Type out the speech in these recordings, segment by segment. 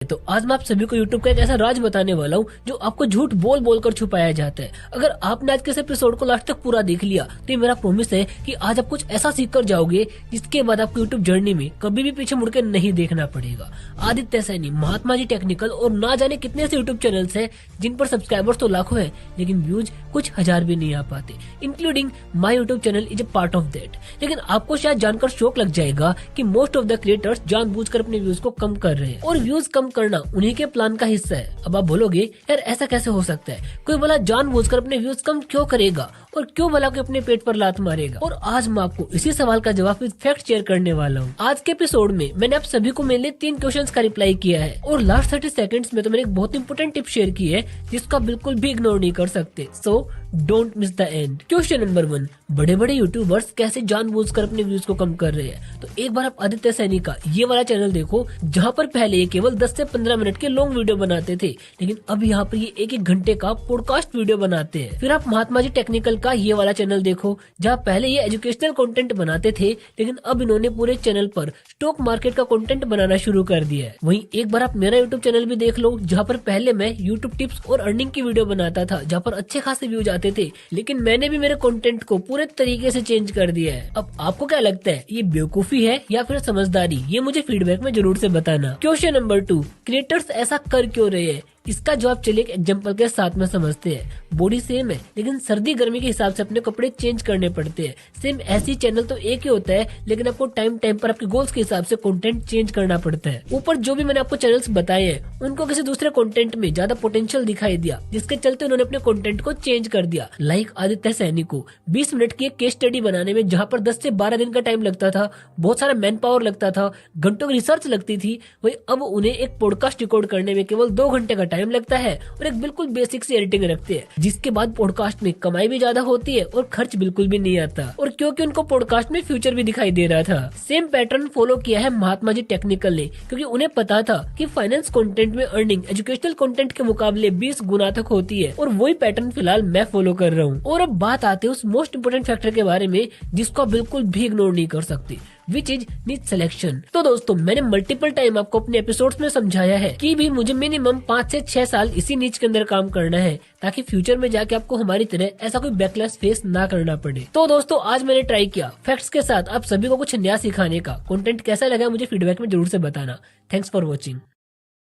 तो आज मैं आप सभी को YouTube का एक ऐसा राज बताने वाला हूँ जो आपको झूठ बोल बोल कर छुपाया जाता है। अगर आपने आज के इस एपिसोड को लास्ट तक पूरा देख लिया तो ये मेरा प्रॉमिस है कि आज आप कुछ ऐसा सीख कर जाओगे जिसके बाद आपको YouTube जर्नी में कभी भी पीछे मुड़ के नहीं देखना पड़ेगा। आदित्य सैनी, महात्मा जी टेक्निकल और ना जाने कितने ऐसे YouTube चैनल्स हैं जिन पर सब्सक्राइबर्स तो लाखों हैं लेकिन व्यूज कुछ हजार भी नहीं आ पाते, including my YouTube channel is a part of that. लेकिन आपको शायद जानकर शौक लग जाएगा कि मोस्ट ऑफ द क्रिएटर्स जानबूझकर अपने व्यूज को कम कर रहे हैं और व्यूज कम करना उन्हीं के प्लान का हिस्सा है। अब आप बोलोगे यार ऐसा कैसे हो सकता है, कोई भला जानबूझकर अपने व्यूज कम क्यों करेगा और क्यों भला कोई अपने पेट पर लात मारेगा। और आज मैं आपको इसी सवाल का जवाब विद फैक्ट शेयर करने वाला हूँ। आज के एपिसोड में मैंने आप सभी को मेनली 3 क्वेश्चंस का रिप्लाई किया है और लास्ट 30 सेकंड्स में तो मैंने एक बहुत इंपोर्टेंट टिप शेयर की है जिसको आप बिल्कुल भी इग्नोर नहीं कर सकते। So don't miss the end. Question number 1, बड़े बड़े यूट्यूबर्स कैसे जानबूझकर अपने व्यूज को कम कर रहे हैं। तो एक बार आप आदित्य सैनी का ये वाला चैनल देखो जहाँ पर पहले ये केवल 10 से 15 मिनट के लॉन्ग वीडियो बनाते थे लेकिन अब यहाँ पर ये 1-1 घंटे का पॉडकास्ट वीडियो बनाते हैं। फिर आप महात्मा जी टेक्निकल का ये वाला चैनल देखो जहाँ पहले ये एजुकेशनल कंटेंट बनाते थे लेकिन अब इन्होंने पूरे चैनल पर स्टॉक मार्केट का कंटेंट बनाना शुरू कर दिया है। वहीं एक बार आप मेरा यूट्यूब चैनल भी देख लो जहाँ पर पहले मैं यूट्यूब टिप्स और अर्निंग की वीडियो बनाता था जहाँ पर अच्छे खासे व्यूज आते थे लेकिन मैंने भी मेरे कंटेंट को पूरे तरीके से चेंज कर दिया है। अब आपको क्या लगता है, ये बेवकूफी है या फिर समझदारी? ये मुझे फीडबैक में जरूर से बताना। क्वेश्चन नंबर 2, क्रिएटर्स ऐसा कर क्यों रहे हैं? इसका जवाब चलिए एक एग्जांपल के साथ में समझते हैं। बॉडी सेम है लेकिन सर्दी गर्मी के हिसाब से अपने कपड़े चेंज करने पड़ते हैं। सेम ऐसी चैनल तो एक ही होता है लेकिन आपको टाइम टाइम पर आपके गोल्स के हिसाब से कंटेंट चेंज करना पड़ता है। ऊपर जो भी मैंने आपको चैनल्स बताए हैं उनको किसी दूसरे कंटेंट में ज्यादा पोटेंशियल दिखाई दिया जिसके चलते उन्होंने अपने कंटेंट को चेंज कर दिया। लाइक आदित्य सैनी को 20 मिनट की एक केस स्टडी बनाने में जहाँ पर 10 से 12 दिन का टाइम लगता था, बहुत सारा मैन पावर लगता था, घंटों की रिसर्च लगती थी, वही अब उन्हें एक पॉडकास्ट रिकॉर्ड करने में केवल 2 घंटे का टाइम लगता है और एक बिल्कुल बेसिक सी एडिटिंग रखते हैं जिसके बाद पॉडकास्ट में कमाई भी ज्यादा होती है और खर्च बिल्कुल भी नहीं आता। और क्योंकि उनको पॉडकास्ट में फ्यूचर भी दिखाई दे रहा था, सेम पैटर्न फॉलो किया है महात्मा जी टेक्निकल ने क्योंकि उन्हें पता था कि फाइनेंस कंटेंट में अर्निंग एजुकेशनल कंटेंट के मुकाबले 20 गुना तक होती है और वही पैटर्न फिलहाल मैं फॉलो कर रहा हूँ। और अब बात आती है उस मोस्ट इम्पोर्टेंट फैक्टर के बारे में जिसको आप बिल्कुल भी इग्नोर नहीं कर सकते, विच इज नीड सिलेक्शन। तो दोस्तों मैंने मल्टीपल टाइम आपको अपने एपिसोड्स में समझाया है कि भी मुझे मिनिमम 5 से 6 साल इसी नीच के अंदर काम करना है ताकि फ्यूचर में जाके आपको हमारी तरह ऐसा कोई बैकलैश फेस ना करना पड़े। तो दोस्तों आज मैंने ट्राई किया फैक्ट्स के साथ आप सभी को कुछ नया सिखाने का। कंटेंट कैसा लगा मुझे फीडबैक में जरूर से बताना। Thanks for watching.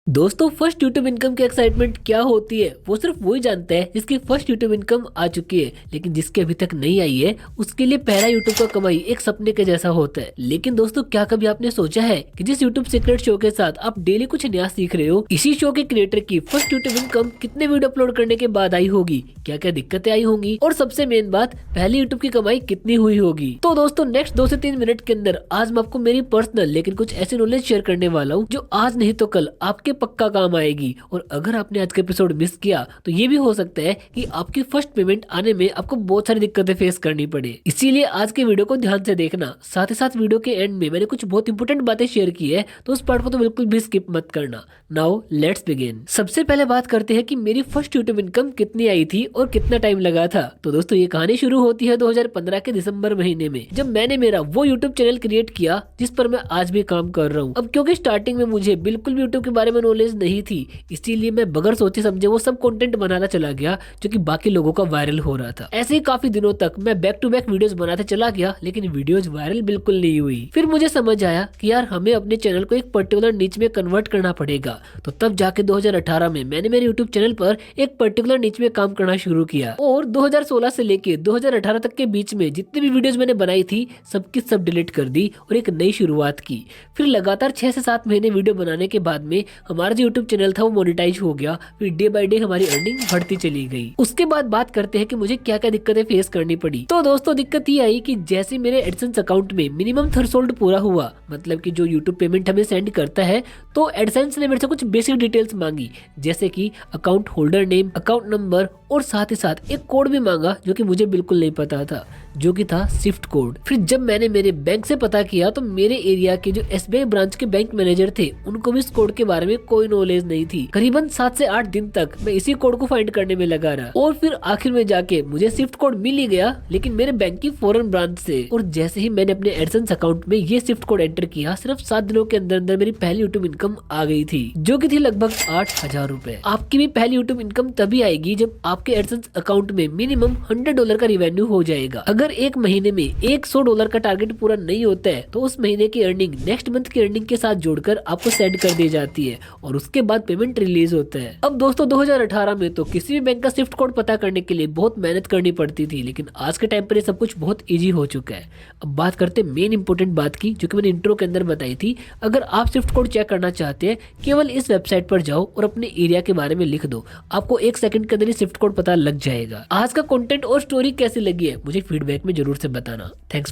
दोस्तों फर्स्ट यूट्यूब इनकम की एक्साइटमेंट क्या होती है वो सिर्फ वही जानता है जिसकी फर्स्ट यूट्यूब इनकम आ चुकी है, लेकिन जिसके अभी तक नहीं आई है उसके लिए पहला यूट्यूब का कमाई एक सपने के जैसा होता है। लेकिन दोस्तों क्या कभी आपने सोचा है कि जिस यूट्यूब सीक्रेट शो के साथ आप डेली कुछ नया सीख रहे हो, इसी शो के क्रिएटर की फर्स्ट यूट्यूब इनकम कितने वीडियो अपलोड करने के बाद आई होगी, क्या क्या दिक्कतें आई होंगी और सबसे मेन बात पहली यूट्यूब की कमाई कितनी हुई होगी। तो दोस्तों नेक्स्ट 2 से 3 मिनट के अंदर आज मैं आपको मेरी पर्सनल लेकिन कुछ ऐसी नॉलेज शेयर करने वाला हूँ जो आज नहीं तो कल आपके पक्का काम आएगी। और अगर आपने आज का एपिसोड मिस किया तो ये भी हो सकता है कि आपकी फर्स्ट पेमेंट आने में आपको बहुत सारी दिक्कतें फेस करनी पड़े। इसीलिए आज के वीडियो को ध्यान से देखना। साथ ही साथ वीडियो के एंड में मैंने कुछ बहुत इंपोर्टेंट बातें शेयर की है तो उस पार्ट को तो बिल्कुल भी स्किप मत करना। Now let's begin. सबसे पहले बात करते हैं कि मेरी फर्स्ट यूट्यूब इनकम कितनी आई थी और कितना टाइम लगा था। तो दोस्तों ये कहानी शुरू होती है 2015 के दिसंबर महीने में जब मैंने मेरा वो यूट्यूब चैनल क्रिएट किया जिस पर मैं आज भी काम कर रहा हूँ। अब क्योंकि स्टार्टिंग में मुझे बिल्कुल भी यूट्यूब के बारे में नॉलेज नहीं थी इसीलिए मैं बगैर सोचे समझे वो सब कंटेंट बनाता चला गया जो कि बाकी लोगों का वायरल हो रहा था। ऐसे ही काफी दिनों तक मैं बैक टू बैक वीडियोस बनाते चला गया लेकिन वीडियोस वायरल बिल्कुल नहीं हुई। फिर मुझे समझ आया कि यार हमें अपने चैनल को एक पर्टिकुलर नीच में कन्वर्ट करना पड़ेगा। तो तब जाके 2018 में मैंने मेरे यूट्यूब चैनल पर एक पर्टिकुलर नीच में काम करना शुरू किया और 2016 से लेके 2018 तक के बीच में जितनी भी वीडियोस मैंने बनाई थी सबकी सब डिलीट कर दी और एक नई शुरुआत की। फिर लगातार 6 से 7 महीने वीडियो बनाने के बाद में हमारा जो यूट्यूब चैनल था वो मोनेटाइज हो गया। फिर डे बाय डे हमारी अर्निंग बढ़ती चली गई। उसके बाद बात करते हैं कि मुझे क्या क्या दिक्कतें फेस करनी पड़ी। तो दोस्तों दिक्कत ये आई कि जैसे मेरे एडसेंस अकाउंट में मिनिमम थ्रेशोल्ड पूरा हुआ, मतलब कि जो यूट्यूब पेमेंट हमें सेंड करता है, तो एडसेंस ने मेरे से कुछ बेसिक डिटेल्स मांगी जैसे कि account holder name, account number और साथ ही साथ एक कोड भी मांगा जो कि मुझे बिल्कुल नहीं पता था, जो कि था स्विफ्ट कोड। फिर जब मैंने मेरे बैंक से पता किया तो मेरे एरिया के जो SBI ब्रांच के बैंक मैनेजर थे उनको भी इस कोड के बारे में कोई नॉलेज नहीं थी। करीबन 7 से 8 दिन तक मैं इसी कोड को फाइंड करने में लगा रहा और फिर आखिर में जाके मुझे स्विफ्ट कोड मिल ही गया, लेकिन मेरे बैंक की फॉरेन ब्रांच से। और जैसे ही मैंने अपने एडसेंस अकाउंट में ये स्विफ्ट कोड एंटर किया, सिर्फ 7 दिनों के अंदर अंदर मेरी पहली यूट्यूब इनकम आ गई थी, जो की थी लगभग 8,000 रुपए। आपकी भी पहली यूट्यूब इनकम तभी आएगी जब आपके एडसेंस अकाउंट में मिनिमम $100 का रिवेन्यू हो जाएगा। अगर एक महीने में $100 का टारगेट पूरा नहीं होता है तो उस महीने की अर्निंग नेक्स्ट मंथ की अर्निंग के साथ जोड़कर आपको सेंड कर दी जाती है और उसके बाद पेमेंट रिलीज होता है। अब दोस्तों 2018 में तो किसी भी बैंक का स्विफ्ट कोड पता करने के लिए बहुत मेहनत करनी पड़ती थी, लेकिन आज के टाइम पर ये सब कुछ बहुत इजी हो चुका है। अब बात करते हैं मेन इंपोर्टेंट बात की, जो कि मैंने इंट्रो के अंदर बताई थी। अगर आप स्विफ्ट कोड चेक करना चाहते हैं, केवल इस वेबसाइट पर जाओ और अपने एरिया के बारे में लिख दो, आपको 1 सेकंड के अंदर ही स्विफ्ट कोड पता लग जाएगा। आज का कंटेंट और स्टोरी कैसी लगी है मुझे फीडबैक में जरूर से बताना। थैंक्स।